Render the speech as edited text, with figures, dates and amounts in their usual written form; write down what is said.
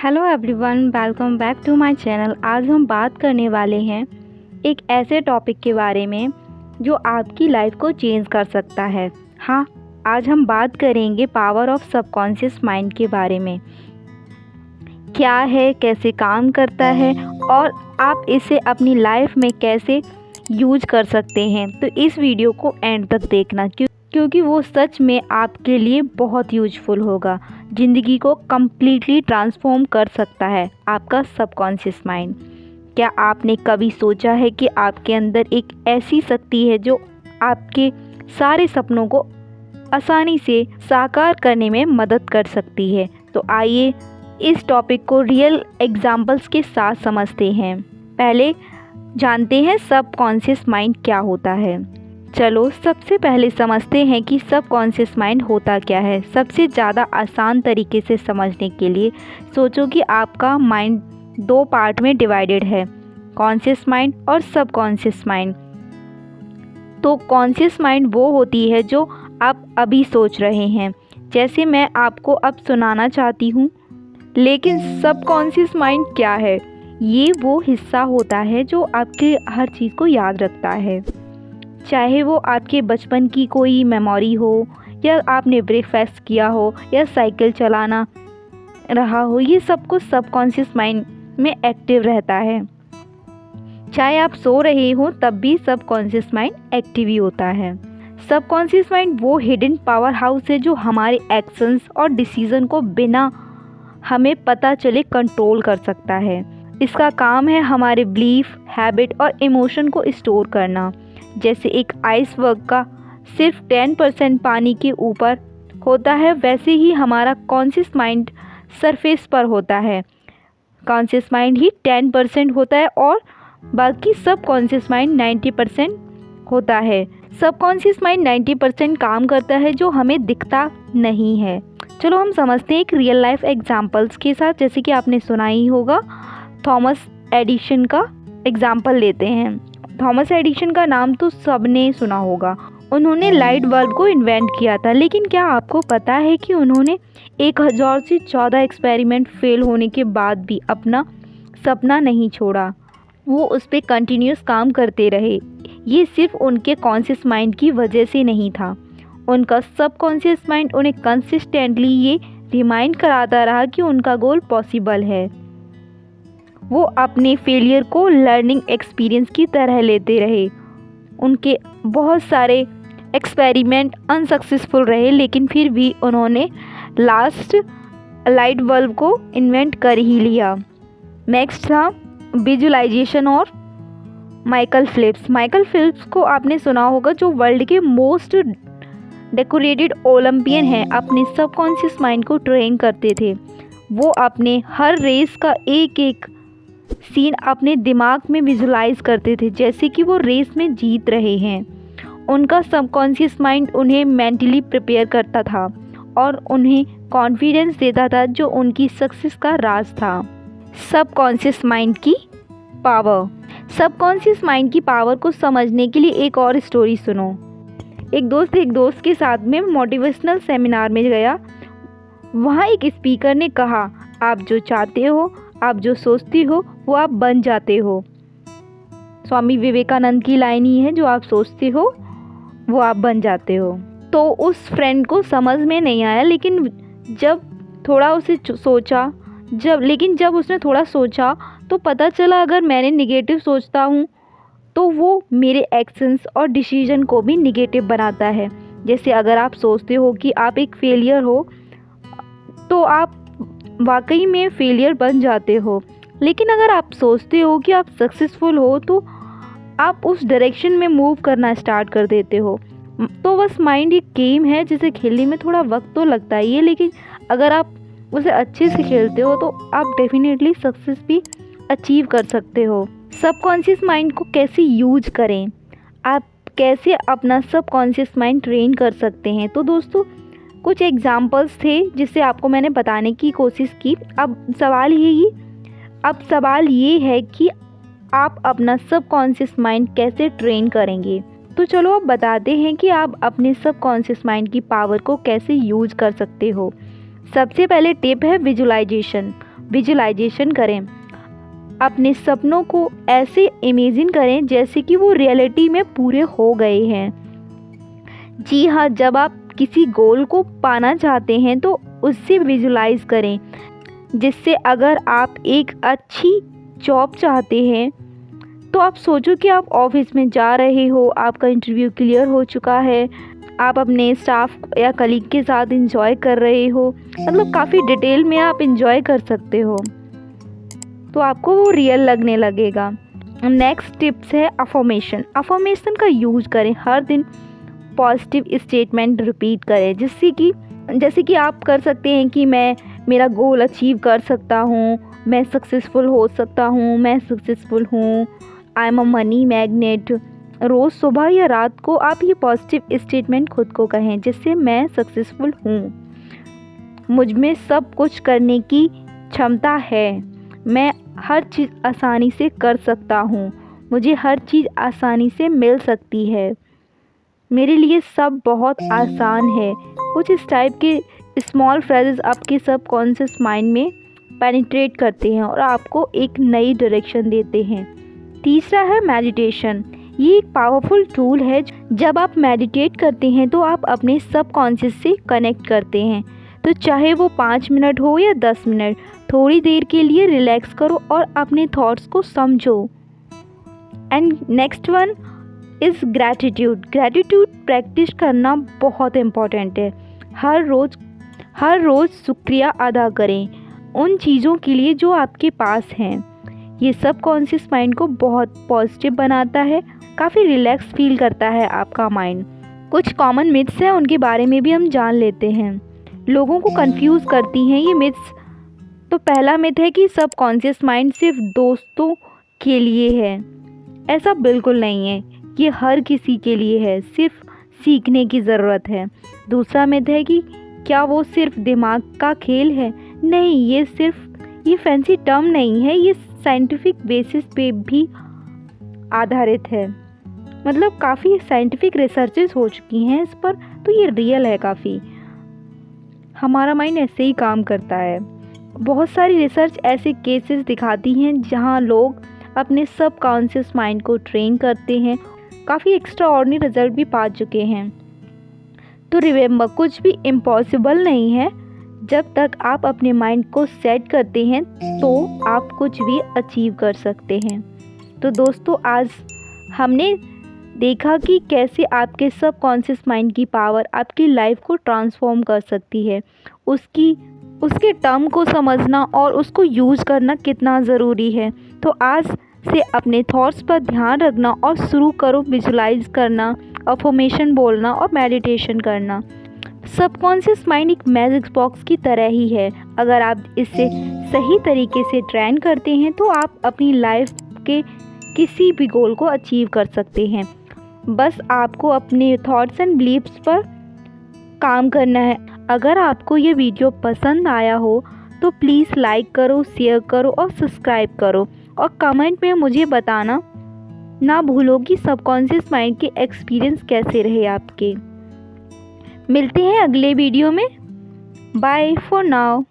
Hello everyone, welcome back to my channel. आज हम बात करने वाले हैं एक ऐसे टॉपिक के बारे में जो आपकी लाइफ को चेंज कर सकता है। हाँ, आज हम बात करेंगे पावर ऑफ सबकॉन्शियस माइंड के बारे में। क्या है, कैसे काम करता है और आप इसे अपनी लाइफ में कैसे यूज कर सकते हैं। तो इस वीडियो को एंड तक देखना क्योंकि वो सच में आपके लिए बहुत यूजफुल होगा। ज़िंदगी को कम्प्लीटली ट्रांसफॉर्म कर सकता है आपका सबकॉन्शियस माइंड। क्या आपने कभी सोचा है कि आपके अंदर एक ऐसी शक्ति है जो आपके सारे सपनों को आसानी से साकार करने में मदद कर सकती है? तो आइए इस टॉपिक को रियल एग्जाम्पल्स के साथ समझते हैं। पहले जानते हैं सबकॉन्शियस माइंड क्या होता है। चलो सबसे पहले समझते हैं कि सबकॉन्शियस माइंड होता क्या है। सबसे ज़्यादा आसान तरीके से समझने के लिए सोचो कि आपका माइंड दो पार्ट में डिवाइडेड है, कॉन्शियस माइंड और सबकॉन्शियस माइंड। तो कॉन्शियस माइंड वो होती है जो आप अभी सोच रहे हैं, जैसे मैं आपको अब सुनाना चाहती हूँ। लेकिन सबकॉन्शियस माइंड क्या है? ये वो हिस्सा होता है जो आपके हर चीज़ को याद रखता है, चाहे वो आपके बचपन की कोई मेमोरी हो या आपने ब्रेकफास्ट किया हो या साइकिल चलाना रहा हो। ये सब कुछ सबकॉन्शियस माइंड में एक्टिव रहता है। चाहे आप सो रहे हो तब भी सबकॉन्शियस माइंड एक्टिव ही होता है। सबकॉन्शियस माइंड वो हिडन पावर हाउस है जो हमारे एक्शंस और डिसीजन को बिना हमें पता चले कंट्रोल कर सकता है। इसका काम है हमारे बिलीफ, हैबिट और इमोशन को स्टोर करना। जैसे एक आइसबर्ग का सिर्फ 10% पानी के ऊपर होता है, वैसे ही हमारा कॉन्शियस माइंड सरफेस पर होता है। कॉन्शियस माइंड ही 10% होता है और बाकी सब कॉन्शियस माइंड 90% होता है। सबकॉन्शियस माइंड 90% काम करता है जो हमें दिखता नहीं है। चलो हम समझते हैं एक रियल लाइफ एग्जाम्पल्स के साथ। जैसे कि आपने सुना ही होगा, थॉमस एडिसन का एग्जाम्पल लेते हैं। थॉमस एडिसन का नाम तो सबने सुना होगा। उन्होंने लाइट बल्ब को इन्वेंट किया था, लेकिन क्या आपको पता है कि उन्होंने 1000 से 14 एक्सपेरिमेंट फेल होने के बाद भी अपना सपना नहीं छोड़ा। वो उस पर कंटिन्यूस काम करते रहे। ये सिर्फ उनके कॉन्शियस माइंड की वजह से नहीं था, उनका सबकॉन्शियस माइंड उन्हें कंसिस्टेंटली ये रिमाइंड कराता रहा कि उनका गोल पॉसिबल है। वो अपने फेलियर को लर्निंग एक्सपीरियंस की तरह लेते रहे। उनके बहुत सारे एक्सपेरिमेंट अनसक्सेसफुल रहे, लेकिन फिर भी उन्होंने लास्ट लाइट बल्ब को इन्वेंट कर ही लिया। नेक्स्ट था विजुअलाइजेशन और माइकल फिलिप्स। माइकल फिलिप्स को आपने सुना होगा, जो वर्ल्ड के मोस्ट डेकोरेटेड ओलंपियन हैं। अपने सबकॉन्शियस माइंड को ट्रेन करते थे। वो अपने हर रेस का एक एक सीन अपने दिमाग में विजुलाइज करते थे, जैसे कि वो रेस में जीत रहे हैं। उनका सबकॉन्शियस माइंड उन्हें मेंटली प्रिपेयर करता था और उन्हें कॉन्फिडेंस देता था, जो उनकी सक्सेस का राज था। सबकॉन्शियस माइंड की पावर। सबकॉन्शियस माइंड की पावर को समझने के लिए एक और स्टोरी सुनो। एक दोस्त के साथ में मोटिवेशनल सेमिनार में गया। वहाँ एक स्पीकर ने कहा, आप जो चाहते हो, आप जो सोचती हो, वो आप बन जाते हो। स्वामी विवेकानंद की लाइन ही है, जो आप सोचते हो वो आप बन जाते हो। तो उस फ्रेंड को समझ में नहीं आया, लेकिन जब उसने थोड़ा सोचा तो पता चला, अगर मैंने निगेटिव सोचता हूँ तो वो मेरे एक्शंस और डिसीजन को भी निगेटिव बनाता है। जैसे अगर आप सोचते हो कि आप एक फेलियर हो तो आप वाकई में फेलियर बन जाते हो, लेकिन अगर आप सोचते हो कि आप सक्सेसफुल हो तो आप उस डायरेक्शन में मूव करना स्टार्ट कर देते हो। तो बस माइंड एक गेम है जिसे खेलने में थोड़ा वक्त तो लगता ही है, लेकिन अगर आप उसे अच्छे से खेलते हो तो आप डेफिनेटली सक्सेस भी अचीव कर सकते हो। सबकॉन्शियस माइंड को कैसे यूज करें, आप कैसे अपना सबकॉन्शियस माइंड ट्रेन कर सकते हैं? तो दोस्तों, कुछ एग्जाम्पल्स थे जिससे आपको मैंने बताने की कोशिश की। अब सवाल ये है कि आप अपना सबकॉन्शियस माइंड कैसे ट्रेन करेंगे। तो चलो अब बताते हैं कि आप अपने सबकॉन्शियस माइंड की पावर को कैसे यूज कर सकते हो। सबसे पहले टिप है विजुअलाइजेशन। विजुलाइजेशन करें। अपने सपनों को ऐसे इमेजिन करें जैसे कि वो रियलिटी में पूरे हो गए हैं। जी हाँ, जब आप किसी गोल को पाना चाहते हैं तो उससे विजुलाइज करें, जिससे अगर आप एक अच्छी जॉब चाहते हैं तो आप सोचो कि आप ऑफिस में जा रहे हो, आपका इंटरव्यू क्लियर हो चुका है, आप अपने स्टाफ या कलीग के साथ एंजॉय कर रहे हो, मतलब काफ़ी डिटेल में आप एंजॉय कर सकते हो, तो आपको वो रियल लगने लगेगा। नेक्स्ट टिप्स है अफर्मेशन। अफर्मेशन का यूज करें, हर दिन पॉजिटिव स्टेटमेंट रिपीट करें, जैसे कि आप कर सकते हैं कि मैं मेरा गोल अचीव कर सकता हूँ, मैं सक्सेसफुल हो सकता हूँ, मैं सक्सेसफुल हूँ, I am a money magnet. रोज़ सुबह या रात को आप ये पॉजिटिव स्टेटमेंट खुद को कहें, जिससे मैं सक्सेसफुल हूँ, मुझ में सब कुछ करने की क्षमता है, मैं हर चीज़ आसानी से कर सकता हूँ, मुझे हर चीज़ आसानी से मिल सकती है, मेरे लिए सब बहुत आसान है। कुछ इस टाइप के स्मॉल फ्रेजेस आपके सबकॉन्शियस माइंड में पेनिट्रेट करते हैं और आपको एक नई डायरेक्शन देते हैं। तीसरा है मेडिटेशन। ये एक पावरफुल टूल है। जब आप मेडिटेट करते हैं तो आप अपने सबकॉन्शियस से कनेक्ट करते हैं, तो चाहे वो 5 मिनट हो या 10 मिनट, थोड़ी देर के लिए रिलैक्स करो और अपने थॉट्स को समझो। And next one is gratitude. Gratitude practice करना बहुत इम्पॉर्टेंट है। हर रोज़ शुक्रिया अदा करें उन चीज़ों के लिए जो आपके पास हैं। ये सबकॉन्शियस माइंड को बहुत पॉजिटिव बनाता है, काफ़ी रिलैक्स फील करता है आपका माइंड। कुछ कॉमन मिथ्स हैं, उनके बारे में भी हम जान लेते हैं। लोगों को कंफ्यूज करती हैं ये मिथ्स। तो पहला मिथ है कि सबकॉन्शियस माइंड सिर्फ दोस्तों के लिए है। ऐसा बिल्कुल नहीं है, ये हर किसी के लिए है, सिर्फ सीखने की ज़रूरत है। दूसरा मिथ है कि क्या वो सिर्फ दिमाग का खेल है। नहीं, ये फैंसी टर्म नहीं है, ये साइंटिफिक बेसिस पे भी आधारित है, मतलब काफ़ी साइंटिफिक रिसर्चेस हो चुकी हैं इस पर, तो ये रियल है काफ़ी। हमारा माइंड ऐसे ही काम करता है। बहुत सारी रिसर्च ऐसे केसेस दिखाती हैं जहां लोग अपने सबकॉन्शियस माइंड को ट्रेन करते हैं, काफ़ी एक्स्ट्रा ऑर्डिनरी रिजल्ट भी पा चुके हैं। तो रिमेंबर, कुछ भी इम्पॉसिबल नहीं है। जब तक आप अपने माइंड को सेट करते हैं तो आप कुछ भी अचीव कर सकते हैं। तो दोस्तों, आज हमने देखा कि कैसे आपके सबकॉन्शियस माइंड की पावर आपकी लाइफ को ट्रांसफॉर्म कर सकती है। उसके टर्म को समझना और उसको यूज़ करना कितना ज़रूरी है। तो आज से अपने थॉट्स पर ध्यान रखना और शुरू करो विजुलाइज करना, अफर्मेशन बोलना और मेडिटेशन करना। सबकॉन्शियस माइंड एक मैजिक बॉक्स की तरह ही है। अगर आप इसे सही तरीके से ट्रेन करते हैं तो आप अपनी लाइफ के किसी भी गोल को अचीव कर सकते हैं। बस आपको अपने थॉट्स एंड बिलीव्स पर काम करना है। अगर आपको ये वीडियो पसंद आया हो तो प्लीज़ लाइक करो, शेयर करो और सब्सक्राइब करो, और कमेंट में मुझे बताना ना भूलो कि सबकॉन्शियस माइंड के एक्सपीरियंस कैसे रहे आपके। मिलते हैं अगले वीडियो में। Bye for now.